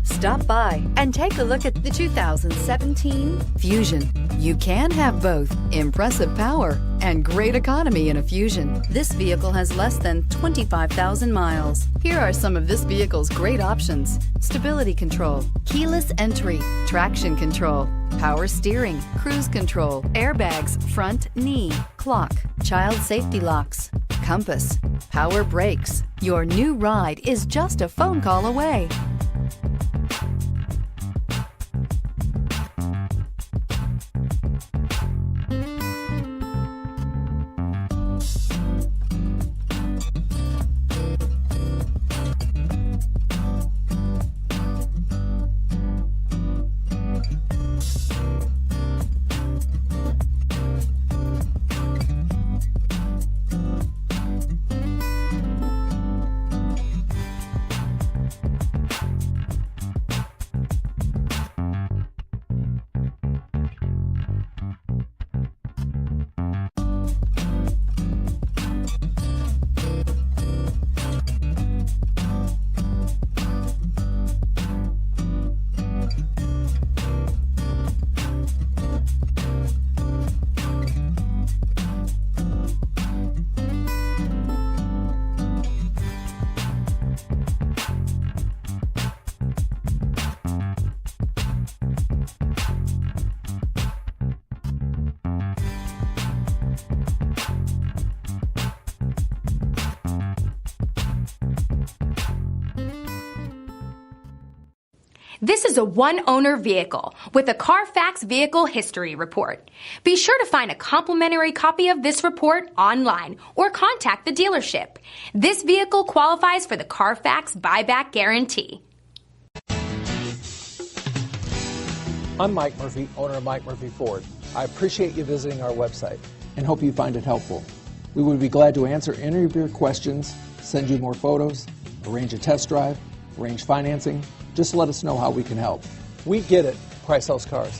Stop by and take a look at the 2017 Fusion. You can have both impressive power and great economy in a Fusion. This vehicle has less than 25,000 miles. Here are some of this vehicle's great options: stability control, keyless entry, traction control, power steering, cruise control, airbags, front knee, clock, child safety locks, compass, power brakes. Your new ride is just a phone call away. This is a one-owner vehicle with a Carfax Vehicle History Report. Be sure to find a complimentary copy of this report online or contact the dealership. This vehicle qualifies for the Carfax Buyback Guarantee. I'm Mike Murphy, owner of Mike Murphy Ford. I appreciate you visiting our website and hope you find it helpful. We would be glad to answer any of your questions, send you more photos, arrange a test drive, arrange financing. Just let us know how we can help. We get it. Price sells cars.